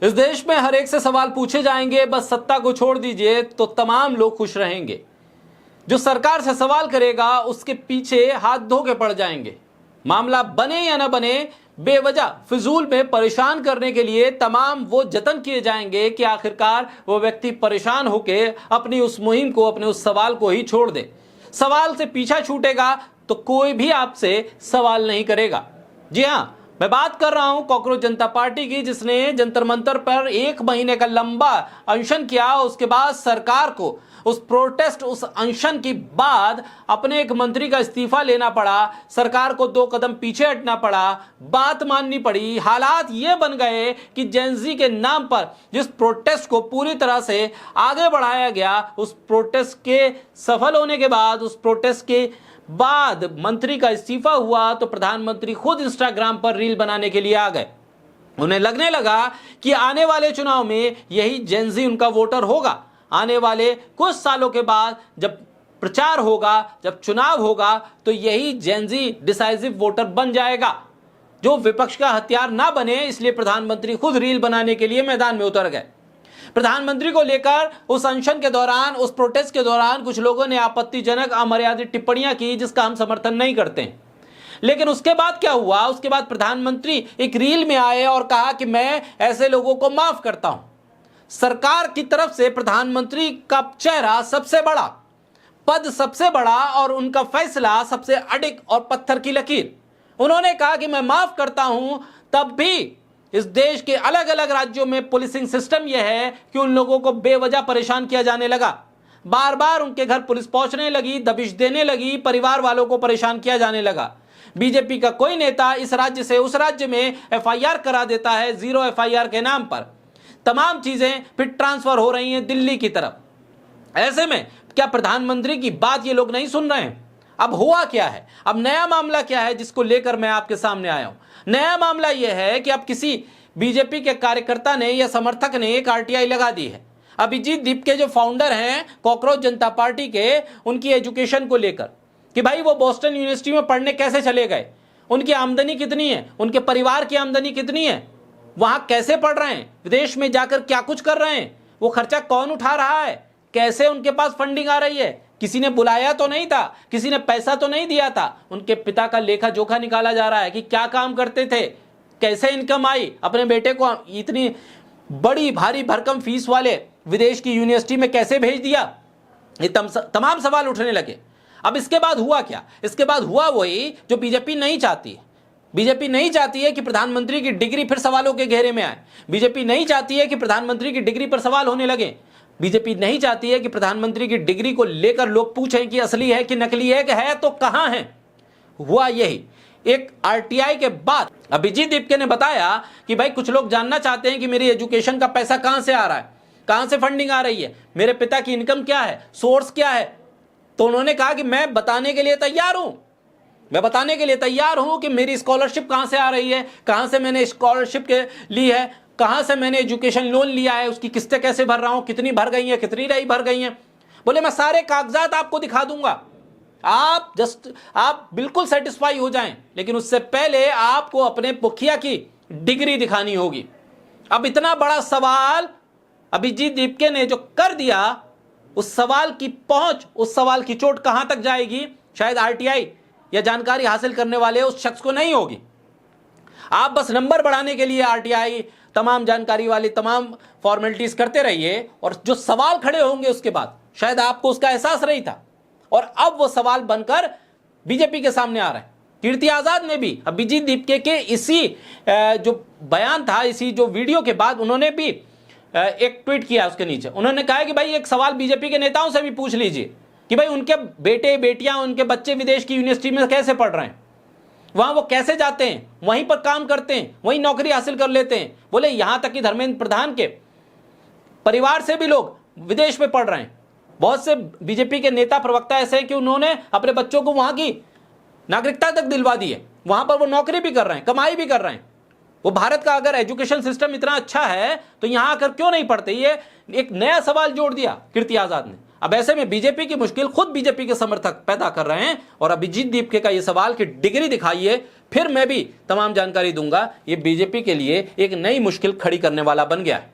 इस देश में हर एक से सवाल पूछे जाएंगे, बस सत्ता को छोड़ दीजिए तो तमाम लोग खुश रहेंगे। जो सरकार से सवाल करेगा उसके पीछे हाथ धो के पड़ जाएंगे। मामला बने या ना बने, बेवजह फिजूल में परेशान करने के लिए तमाम वो जतन किए जाएंगे कि आखिरकार वो व्यक्ति परेशान होके अपनी उस मुहिम को, अपने उस सवाल को ही छोड़ दे। सवाल से पीछा छूटेगा तो कोई भी आपसे सवाल नहीं करेगा। जी हां, मैं बात कर रहा हूं कॉकरोच जनता पार्टी की, जिसने जंतर मंतर पर 1 महीने का लंबा अनशन किया। उसके बाद सरकार को उस अनशन के बाद अपने एक मंत्री का इस्तीफा लेना पड़ा, सरकार को 2 कदम पीछे हटना पड़ा, बात माननी पड़ी। हालात ये बन गए कि जेनजी के नाम पर जिस प्रोटेस्ट को पूरी तरह से आगे बढ़ाया गया, उस प्रोटेस्ट के सफल होने के बाद, उस प्रोटेस्ट के बाद मंत्री का इस्तीफा हुआ तो प्रधानमंत्री खुद इंस्टाग्राम पर रील बनाने के लिए आ गए। उन्हें लगने लगा कि आने वाले चुनाव में यही जेनजी उनका वोटर होगा। आने वाले कुछ सालों के बाद जब प्रचार होगा, जब चुनाव होगा, तो यही जेनजी डिसाइसिव वोटर बन जाएगा, जो विपक्ष का हथियार ना बने। इसलिए प्रधानमंत्री खुद रील बनाने के लिए मैदान में उतर गए। प्रधानमंत्री को लेकर उस अनशन के दौरान, उस प्रोटेस्ट के दौरान कुछ लोगों ने आपत्तिजनक, अमर्यादित टिप्पणियां की, जिसका हम समर्थन नहीं करते हैं। लेकिन उसके बाद क्या हुआ? उसके बाद प्रधानमंत्री एक रील में आए और कहा कि मैं ऐसे लोगों को माफ करता हूं। सरकार की तरफ से प्रधानमंत्री का चेहरा सबसे बड़ा, पद सबसे बड़ा और उनका फैसला सबसे अडिग और पत्थर की लकीर। उन्होंने कहा कि मैं माफ करता हूं। तब भी इस देश के अलग अलग राज्यों में पुलिसिंग सिस्टम यह है कि उन लोगों को बेवजह परेशान किया जाने लगा। बार बार उनके घर पुलिस पहुंचने लगी, दबिश देने लगी, परिवार वालों को परेशान किया जाने लगा। बीजेपी का कोई नेता इस राज्य से उस राज्य में एफआईआर करा देता है, 0 एफआईआर के नाम पर। तमाम चीजें फिर ट्रांसफर हो रही हैं दिल्ली की तरफ। ऐसे में क्या प्रधानमंत्री की बात ये लोग नहीं सुन रहे हैं? अब हुआ क्या है? अब नया मामला क्या है जिसको लेकर मैं आपके सामने आया हूं? नया मामला यह है कि अब किसी बीजेपी के कार्यकर्ता ने या समर्थक ने एक आरटीआई लगा दी है अभिजीत दीप के, जो फाउंडर हैं कॉकरोच जनता पार्टी के, उनकी एजुकेशन को लेकर कि भाई वो बोस्टन यूनिवर्सिटी में पढ़ने कैसे चले गए, उनकी आमदनी कितनी है, उनके परिवार की आमदनी कितनी है, वहां कैसे पढ़ रहे हैं, विदेश में जाकर क्या कुछ कर रहे हैं, वो खर्चा कौन उठा रहा है, कैसे उनके पास फंडिंग आ रही है। किसी ने बुलाया तो नहीं था, किसी ने पैसा तो नहीं दिया था। उनके पिता का लेखा जोखा निकाला जा रहा है कि क्या काम करते थे, कैसे इनकम आई, अपने बेटे को इतनी बड़ी भारी भरकम फीस वाले विदेश की यूनिवर्सिटी में कैसे भेज दिया। ये तमाम सवाल उठने लगे। अब इसके बाद हुआ क्या? इसके बाद हुआ वही जो बीजेपी नहीं चाहती है। बीजेपी नहीं चाहती है कि प्रधानमंत्री की डिग्री फिर सवालों के घेरे में आए। बीजेपी नहीं चाहती है कि प्रधानमंत्री की डिग्री पर सवाल होने लगे। बीजेपी नहीं चाहती है कि प्रधानमंत्री की डिग्री को लेकर लोग पूछें कि असली है कि नकली है, कि है तो कहां है। हुआ यही। एक आरटीआई के बाद अभिजीत दीपके ने बताया कि भाई कुछ लोग जानना चाहते हैं कि मेरी एजुकेशन का पैसा कहां से आ रहा है, कहां से फंडिंग आ रही है, मेरे पिता की इनकम क्या है, सोर्स क्या है। तो उन्होंने कहा कि मैं बताने के लिए तैयार हूं, मैं बताने के लिए तैयार हूं कि मेरी स्कॉलरशिप कहां से आ रही है, कहां से मैंने स्कॉलरशिप के ली है, कहां से मैंने एजुकेशन लोन लिया है, उसकी किस्तें कैसे भर रहा हूं, कितनी भर गई हैं, कितनी नहीं भर गई हैं। बोले मैं सारे कागजात आपको दिखा दूंगा, आप बिल्कुल सेटिस्फाई हो जाएं, लेकिन उससे पहले आपको अपने मुखिया की डिग्री दिखानी होगी। अब इतना बड़ा सवाल अभिजीत दीपके ने जो कर दिया, उस सवाल की पहुंच, उस सवाल की चोट कहां तक जाएगी, शायद आरटीआई या जानकारी हासिल करने वाले उस शख्स को नहीं होगी। आप बस नंबर बढ़ाने के लिए आरटीआई, तमाम जानकारी वाली तमाम फॉर्मेलिटीज करते रहिए, और जो सवाल खड़े होंगे उसके बाद शायद आपको उसका एहसास नहीं था, और अब वो सवाल बनकर बीजेपी के सामने आ रहा है। कीर्ति आजाद ने भी अभिजीत दीपके के इसी जो बयान था, इसी जो वीडियो के बाद उन्होंने भी एक ट्वीट किया। उसके नीचे उन्होंने कहा कि भाई एक सवाल बीजेपी के नेताओं से भी पूछ लीजिए कि भाई उनके बेटे बेटियां, उनके बच्चे विदेश की यूनिवर्सिटी में कैसे पढ़ रहे हैं, वहां वो कैसे जाते हैं, वहीं पर काम करते हैं, वहीं नौकरी हासिल कर लेते हैं। बोले यहां तक कि धर्मेंद्र प्रधान के परिवार से भी लोग विदेश में पढ़ रहे हैं। बहुत से बीजेपी के नेता प्रवक्ता ऐसे हैं कि उन्होंने अपने बच्चों को वहां की नागरिकता तक दिलवा दी है, वहां पर वो नौकरी भी कर रहे हैं, कमाई भी कर रहे हैं। वो भारत का अगर एजुकेशन सिस्टम इतना अच्छा है तो यहां आकर क्यों नहीं पढ़ते। ये एक नया सवाल जोड़ दिया कीर्ति आजाद ने। अब ऐसे में बीजेपी की मुश्किल खुद बीजेपी के समर्थक पैदा कर रहे हैं, और अभिजीत दीपके का ये सवाल कि डिग्री दिखाइए, फिर मैं भी तमाम जानकारी दूंगा। ये बीजेपी के लिए एक नई मुश्किल खड़ी करने वाला बन गया है।